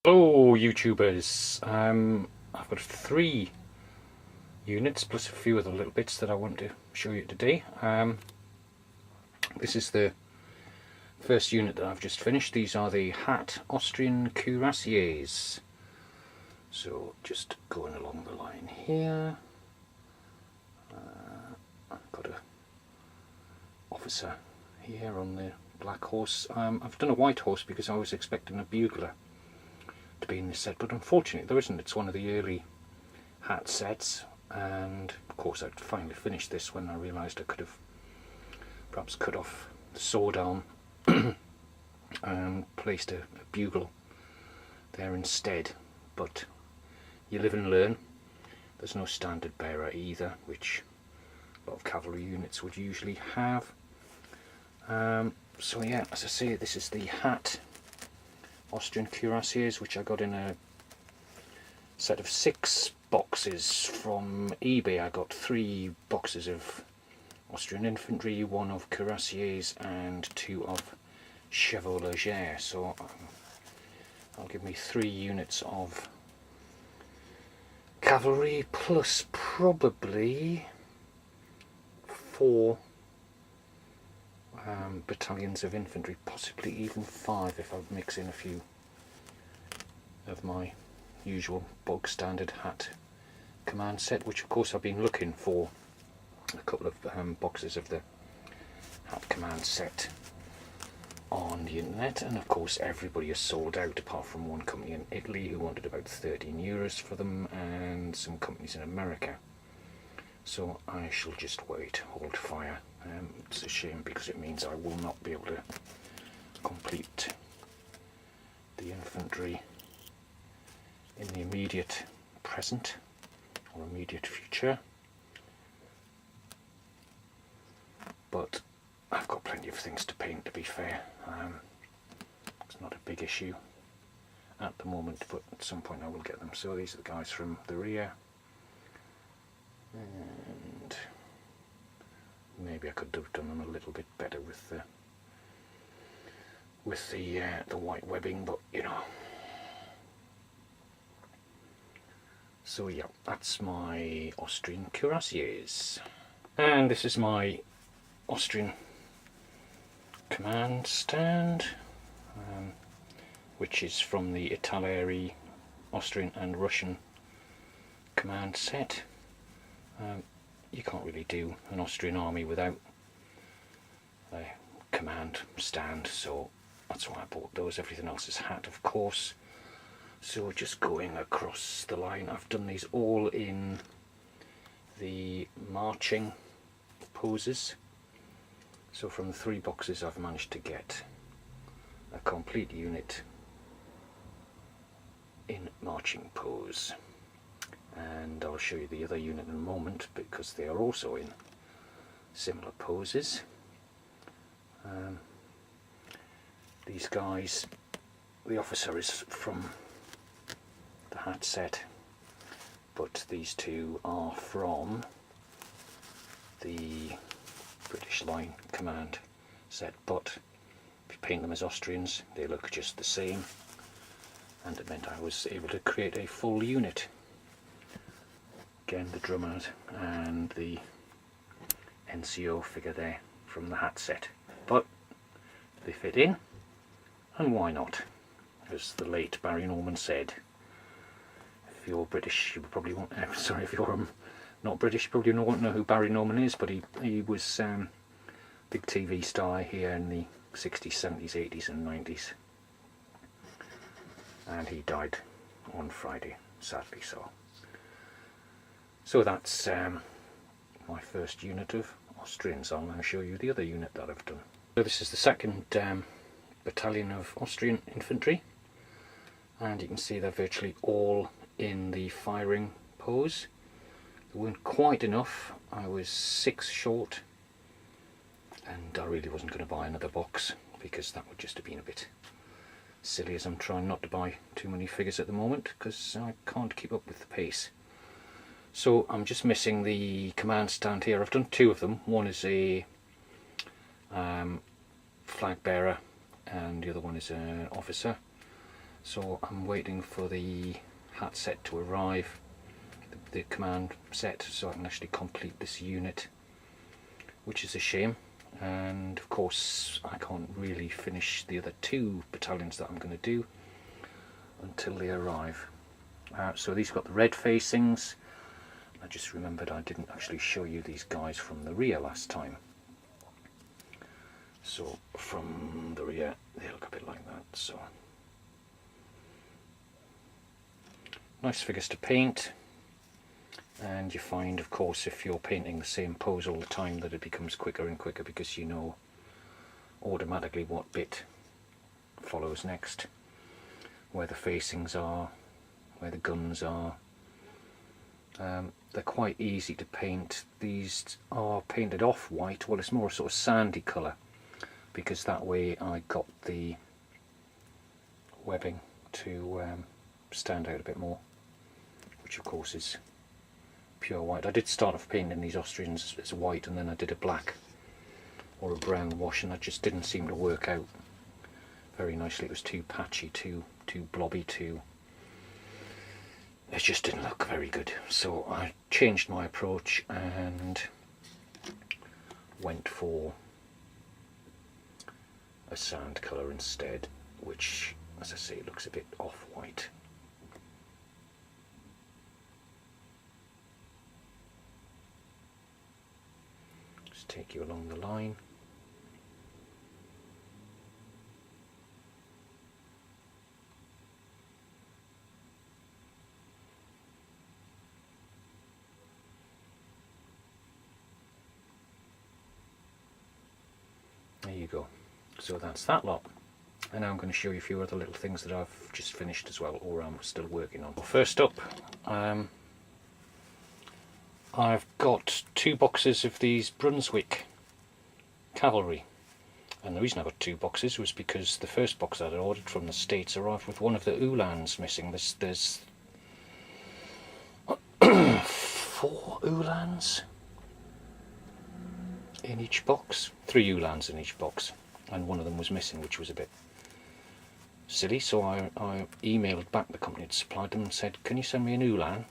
Hello YouTubers, I've got 3 units plus a few other little bits that I want to show you today. This is the first unit that I've just finished. These are the Hat Austrian Curassiers. So just going along the line here, I've got a officer here on the black horse. I've done a white horse because I was expecting a bugler to be in this set, but unfortunately there isn't. It's one of the early hat sets, and of course I'd finally finished this when I realised I could have perhaps cut off the sword arm and placed a bugle there instead, but you live and learn. There's no standard bearer either, which a lot of cavalry units would usually have. So yeah, as I say, this is the Hat Austrian Curassiers, which I got in a set of 6 boxes from eBay. I got 3 boxes of Austrian Infantry, 1 of Curassiers and 2 of Chevaulegers. So that'll give me 3 units of cavalry plus probably 4 battalions of infantry, possibly even 5 if I mix in a few of my usual bog standard hat command set, which of course I've been looking for a couple of boxes of the hat command set on the internet, and of course everybody is sold out apart from one company in Italy who wanted about €13 for them, and some companies in America. So I shall just wait, hold fire. It's a shame because it means I will not be able to complete the infantry in the immediate present or immediate future. But I've got plenty of things to paint, to be fair. It's not a big issue at the moment, but at some point I will get them. So these are the guys from the rear. And maybe I could have done them a little bit better with the white webbing, but you know. So yeah, that's my Austrian Curassiers, and this is my Austrian command stand, which is from the Italeri Austrian and Russian command set. You can't really do an Austrian army without a command stand, so that's why I bought those. Everything else is hat, of course. So just going across the line, I've done these all in the marching poses. So from the 3 boxes I've managed to get a complete unit in marching pose. And I'll show you the other unit in a moment because they are also in similar poses. These guys, the officer is from the hat set, but these 2 are from the British Line command set. But if you paint them as Austrians, they look just the same, and it meant I was able to create a full unit. Again, the drummers and the NCO figure there from the hat set, but they fit in, and why not? As the late Barry Norman said, if you're British you probably won't, sorry, if you're not British you probably won't know who Barry Norman is, but he was big TV star here in the 60s, 70s, 80s and 90s, and he died on Friday, sadly. So that's my first unit of Austrians. I'll now show you the other unit that I've done. So this is the 2nd battalion of Austrian Infantry, and you can see they're virtually all in the firing pose. There weren't quite enough. I was 6 short, and I really wasn't going to buy another box because that would just have been a bit silly, as I'm trying not to buy too many figures at the moment because I can't keep up with the pace. So I'm just missing the command stand here. I've done 2 of them. One is a flag bearer and the other one is an officer. So I'm waiting for the hat set to arrive, the command set, so I can actually complete this unit, which is a shame. And of course I can't really finish the other 2 battalions that I'm going to do until they arrive. So these got the red facings. I just remembered I didn't actually show you these guys from the rear last time. So from the rear they look a bit like that. So nice figures to paint, and you find, of course, if you're painting the same pose all the time, that it becomes quicker and quicker because you know automatically what bit follows next, where the facings are, where the guns are. They're quite easy to paint. These are painted off white. Well, it's more a sort of sandy colour, because that way I got the webbing to stand out a bit more, which of course is pure white. I did start off painting these Austrians as white, and then I did a black or a brown wash, and that just didn't seem to work out very nicely. It was too patchy, too blobby, it just didn't look very good. So I changed my approach and went for a sand colour instead, which, as I say, looks a bit off-white. Just take you along the line. There you go. So that's that lot. And now I'm going to show you a few other little things that I've just finished as well, or I'm still working on. First up, I've got 2 boxes of these Brunswick Cavalry. And the reason I got 2 boxes was because the first box that I ordered from the States arrived with one of the Uhlans missing. There's 4 Uhlans in each box, 3 Uhlans in each box, and one of them was missing, which was a bit silly. So I emailed back the company that supplied them and said, can you send me an Uhlan,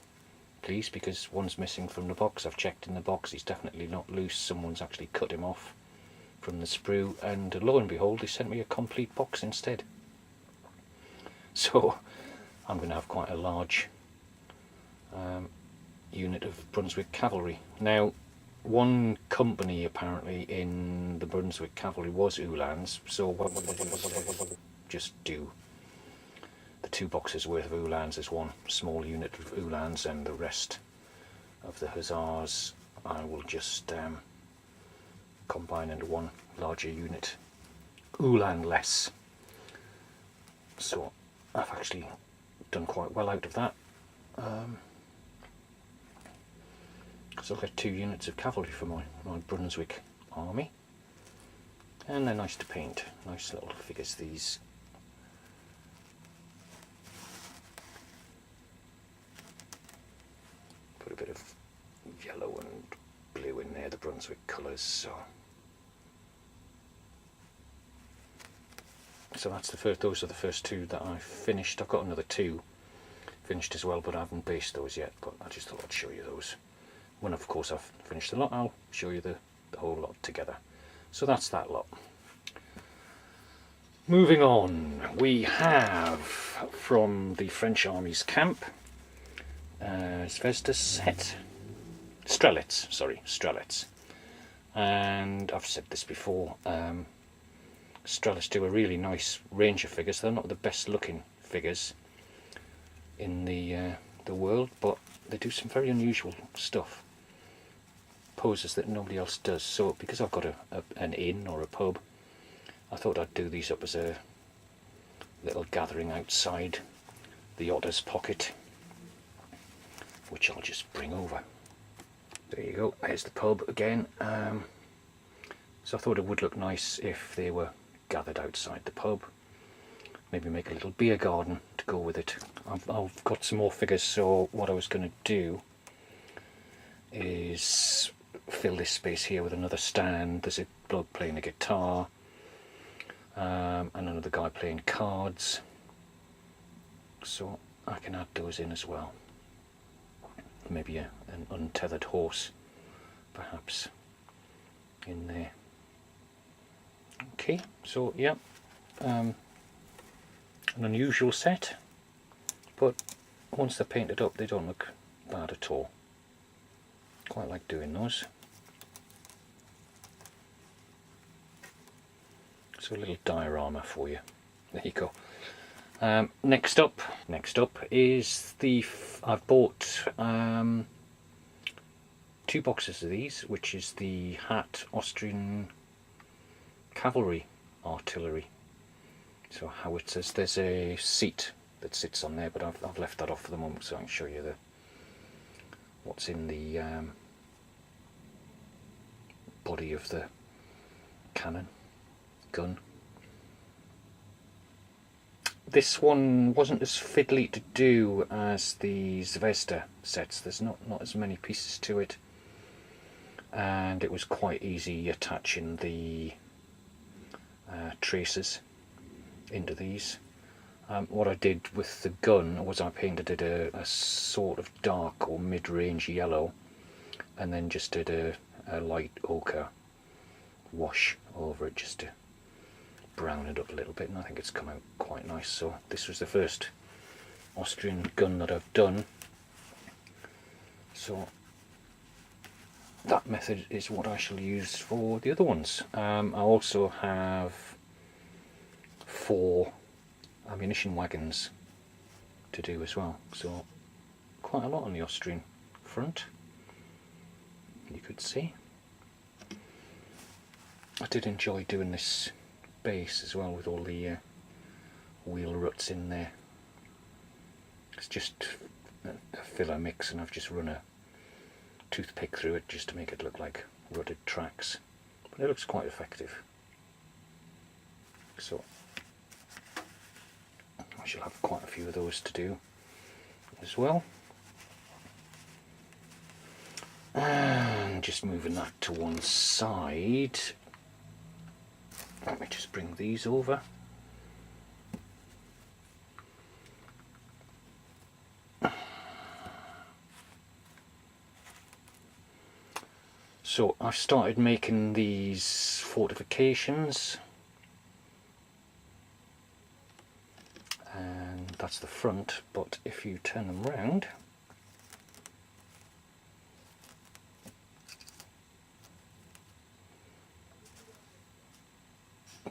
please, because one's missing from the box. I've checked in the box, he's definitely not loose, someone's actually cut him off from the sprue, and lo and behold, they sent me a complete box instead. So I'm going to have quite a large unit of Brunswick Cavalry. Now, one company apparently in the Brunswick Cavalry was Uhlans, so just do the 2 boxes worth of Uhlans as one small unit of Uhlans, and the rest of the Hussars I will just combine into one larger unit, Uhlan-less. So I've actually done quite well out of that. So I'll get 2 units of cavalry for my Brunswick army, and they're nice to paint. Nice little figures, these. Put a bit of yellow and blue in there, the Brunswick colours. So that's the first. Those are the first 2 that I finished. I've got another 2 finished as well, but I haven't based those yet. But I just thought I'd show you those. When of course I've finished the lot, I'll show you the whole lot together. So that's that lot. Moving on, we have from the French Army's camp, Zvezda set, Strelets. And I've said this before, Strelets do a really nice range of figures. They're not the best looking figures in the world, but they do some very unusual stuff. Poses that nobody else does. So because I've got an inn or a pub, I thought I'd do these up as a little gathering outside the Otter's Pocket, which I'll just bring over. There you go, there's the pub again. So I thought it would look nice if they were gathered outside the pub. Maybe make a little beer garden to go with it. I've got some more figures, so what I was going to do is fill this space here with another stand. There's a bloke playing a guitar, and another guy playing cards, so I can add those in as well. Maybe an untethered horse perhaps in there. Okay, so yeah, an unusual set, but once they're painted up they don't look bad at all. Quite like doing those. So a little diorama for you. There you go. Next up is I've bought 2 boxes of these, which is the hat Austrian Cavalry artillery. So howitzers. There's a seat that sits on there, but I've left that off for the moment so I can show you what's in the body of the gun. This one wasn't as fiddly to do as the Zvezda sets. There's not as many pieces to it, and it was quite easy attaching the traces into these. What I did with the gun was I painted it a sort of dark or mid-range yellow, and then just did a light ochre wash over it just to brown it up a little bit, and I think it's come out quite nice. So this was the first Austrian gun that I've done, so that method is what I shall use for the other ones. I also have 4 ammunition wagons to do as well, so quite a lot on the Austrian front, you could see. I did enjoy doing this base as well with all the wheel ruts in there. It's just a filler mix, and I've just run a toothpick through it just to make it look like rutted tracks, but it looks quite effective. So I shall have quite a few of those to do as well. And just moving that to one side, let me just bring these over. So I've started making these fortifications, and that's the front, but if you turn them round,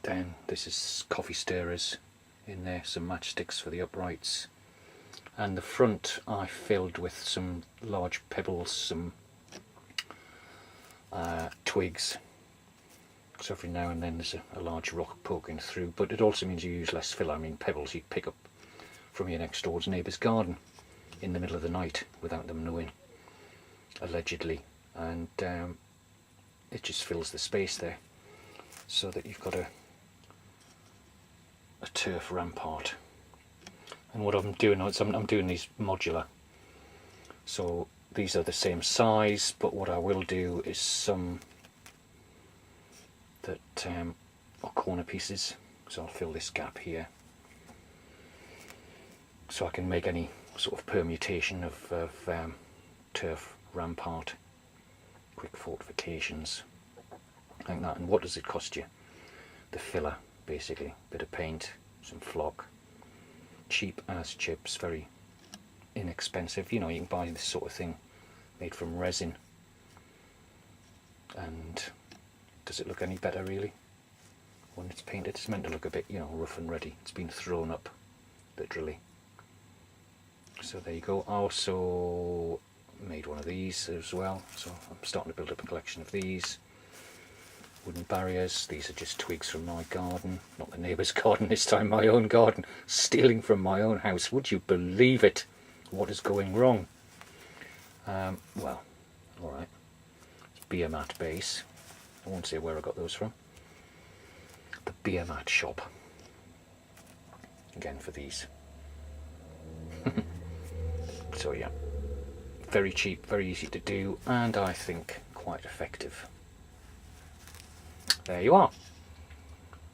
then this is coffee stirrers in there, some matchsticks for the uprights, and the front I filled with some large pebbles, some twigs, so every now and then there's a large rock poking through, but it also means you use less filler. I mean, pebbles you pick up from your next door's neighbour's garden in the middle of the night without them knowing, allegedly, and it just fills the space there, so that you've got a turf rampart. And what I'm doing is I'm doing these modular, so these are the same size, but what I will do is some that are corner pieces, so I'll fill this gap here so I can make any sort of permutation of turf rampart, quick fortifications like that. And what does it cost you? The filler, basically, bit of paint, some flock, cheap as chips, very inexpensive. You know, you can buy this sort of thing made from resin, and does it look any better really when it's painted? It's meant to look a bit, you know, rough and ready. It's been thrown up literally. So there you go. I also made one of these as well, so I'm starting to build up a collection of these wooden barriers. These are just twigs from my garden, not the neighbour's garden this time, my own garden, stealing from my own house. Would you believe it? What is going wrong? Well, alright, it's beer mat base. I won't say where I got those from. The beer mat shop, again for these. So yeah, very cheap, very easy to do, and I think quite effective. There you are.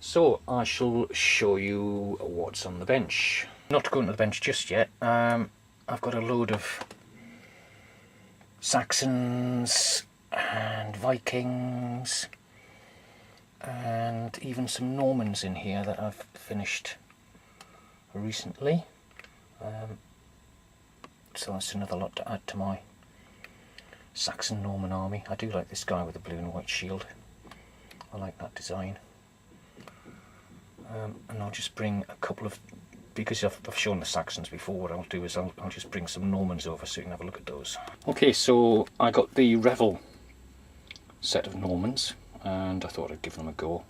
So I shall show you what's on the bench. Not going to the bench just yet. I've got a load of Saxons and Vikings and even some Normans in here that I've finished recently. So that's another lot to add to my Saxon Norman army. I do like this guy with the blue and white shield. I like that design. And I'll just bring a couple of, because I've shown the Saxons before, what I'll do is I'll just bring some Normans over so you can have a look at those. Okay, so I got the Revel set of Normans and I thought I'd give them a go.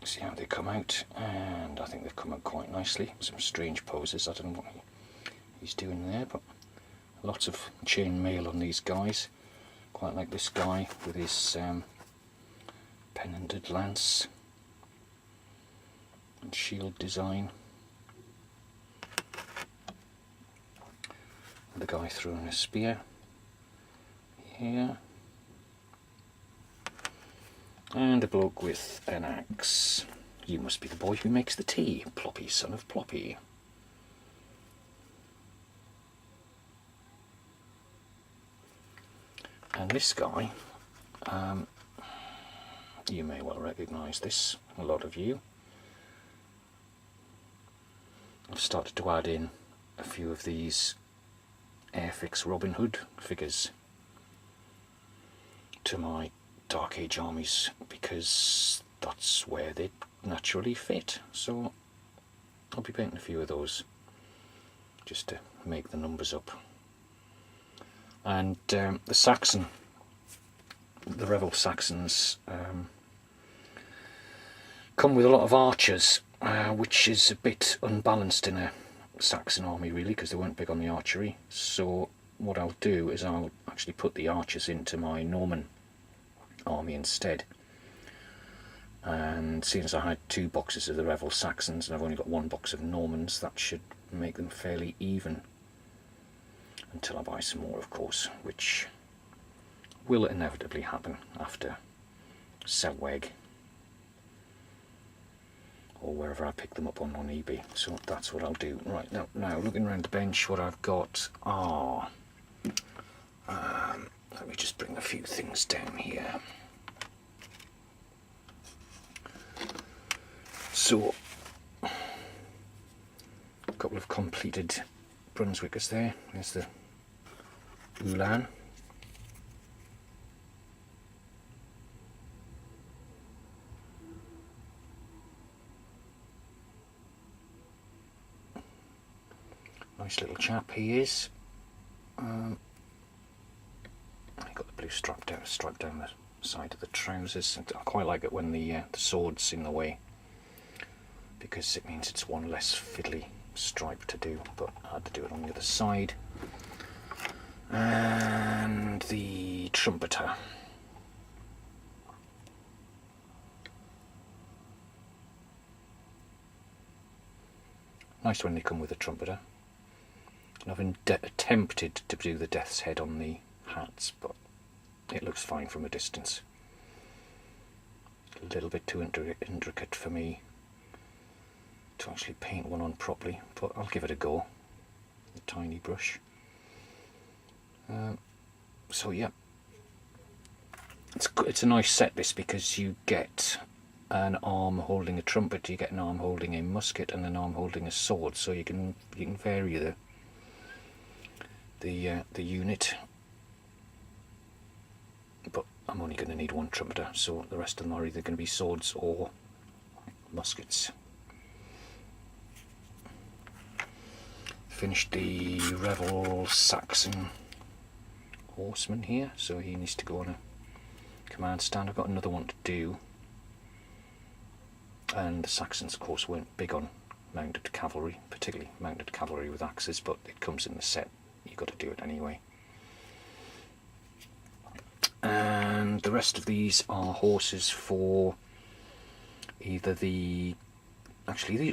See how they come out, and I think they've come out quite nicely. Some strange poses, I don't know what he's doing there, but lots of chain mail on these guys. Quite like this guy with his pennoned lance and shield design. The guy throwing a spear here. And a bloke with an axe. You must be the boy who makes the tea, Ploppy, son of Ploppy. And this guy, you may well recognise this, a lot of you. I've started to add in a few of these Airfix Robin Hood figures to my Dark Age armies because that's where they naturally fit. So I'll be painting a few of those just to make the numbers up. And the Saxon, the Revel Saxons, come with a lot of archers, which is a bit unbalanced in a Saxon army really, because they weren't big on the archery. So what I'll do is I'll actually put the archers into my Norman army instead. And seeing as I had 2 boxes of the Revel Saxons and I've only got 1 box of Normans, that should make them fairly even. Until I buy some more, of course, which will inevitably happen after Selweg or wherever I pick them up on eBay. So that's what I'll do. Right, now looking around the bench, what I've got are... let me just bring a few things down here. So, a couple of completed Brunswickers there. There's the Ulan. Nice little chap he is. He got the blue stripe down the side of the trousers. And I quite like it when the sword's in the way, because it means it's one less fiddly stripe to do, but I had to do it on the other side. And the trumpeter. Nice when they come with a trumpeter. And I've attempted to do the death's head on the hats, but it looks fine from a distance. A little bit too intricate for me to actually paint one on properly, but I'll give it a go. A tiny brush. So yeah, it's a nice set this, because you get an arm holding a trumpet, you get an arm holding a musket, and an arm holding a sword. So you can vary the unit. But I'm only going to need 1 trumpeter, so the rest of them are either going to be swords or muskets. Finished the Revel Saxon horseman here, so he needs to go on a command stand. I've got another one to do, and the Saxons of course weren't big on mounted cavalry, particularly mounted cavalry with axes, but it comes in the set, you've got to do it anyway. And the rest of these are horses for either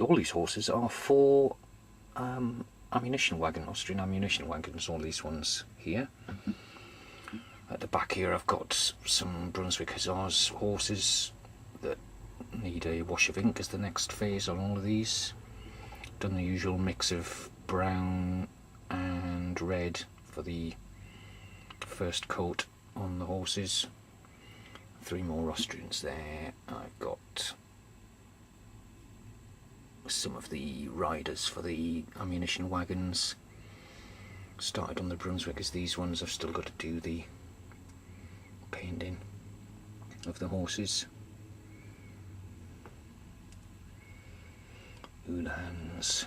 all these horses are for ammunition wagon, Austrian ammunition wagons, all these ones here. At the back here I've got some Brunswick Hussars horses that need a wash of ink as the next phase on all of these. done the usual mix of brown and red for the first coat on the horses. 3 more Austrians there. I've got some of the riders for the ammunition wagons. Started on the Brunswick as these ones. I've still got to do the painting of the horses. Uhlans.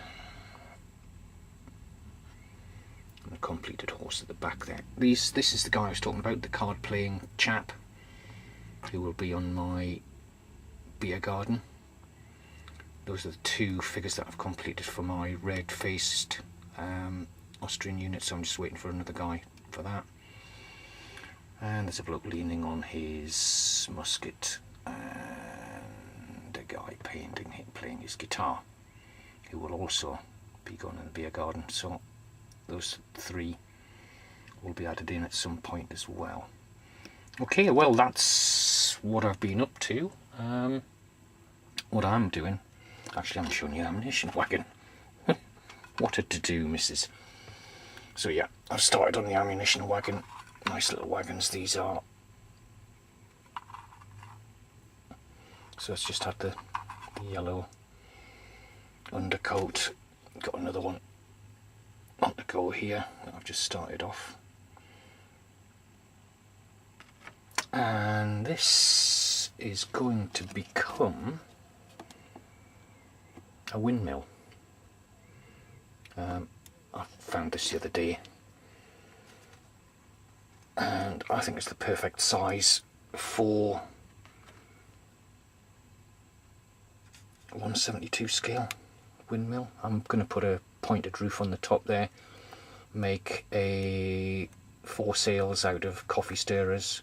And a completed horse at the back there. This is the guy I was talking about, the card playing chap, who will be on my beer garden. Those are the 2 figures that I've completed for my red-faced Austrian unit, so I'm just waiting for another guy for that. And there's a bloke leaning on his musket, and a guy playing his guitar, who will also be going in the beer garden. So those 3 will be added in at some point as well. Okay, well, that's what I've been up to. What I'm doing, actually I'm showing you the ammunition wagon. What a to-do, missus. So yeah, I've started on the ammunition wagon. Nice little wagons these are. So it's just had the yellow undercoat. Got another one on the go here that I've just started off. And this is going to become a windmill. I found this the other day, and I think it's the perfect size for 172 scale windmill. I'm going to put a pointed roof on the top there, make 4 sails out of coffee stirrers,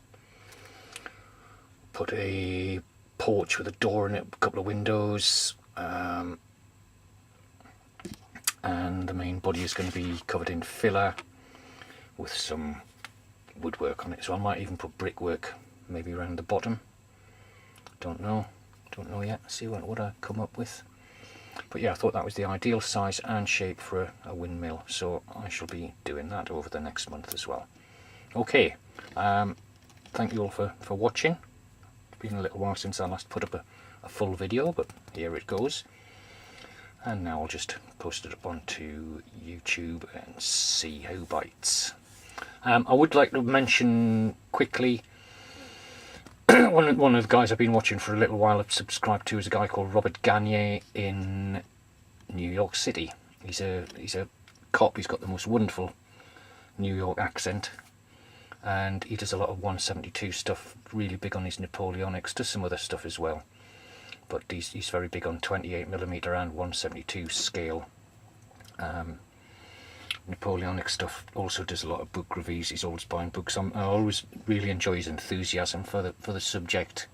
put a porch with a door in it, a couple of windows, and the main body is going to be covered in filler with some woodwork on it. So I might even put brickwork maybe around the bottom. Don't know yet. See what I come up with. But yeah, I thought that was the ideal size and shape for a windmill, so I shall be doing that over the next month as well. Okay, thank you all for watching. It's been a little while since I last put up a full video, but here it goes. And now I'll just post it up onto YouTube and see who bites. I would like to mention quickly, one of the guys I've been watching for a little while, I've subscribed to, is a guy called Robert Gagne in New York City. He's a cop. He's got the most wonderful New York accent, and he does a lot of 172 stuff, really big on his Napoleonics, does some other stuff as well. But he's very big on 28mm and 172 scale Napoleonic stuff. Also does a lot of book reviews. He's always buying books. I always really enjoy his enthusiasm for the subject.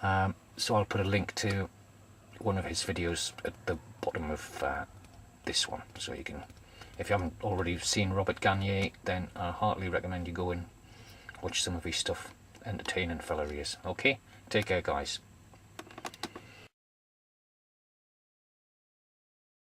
So I'll put a link to one of his videos at the bottom of this one, so you can, if you haven't already seen Robert Gagne, then I heartily recommend you go and watch some of his stuff. Entertaining fella he is. Okay, take care guys.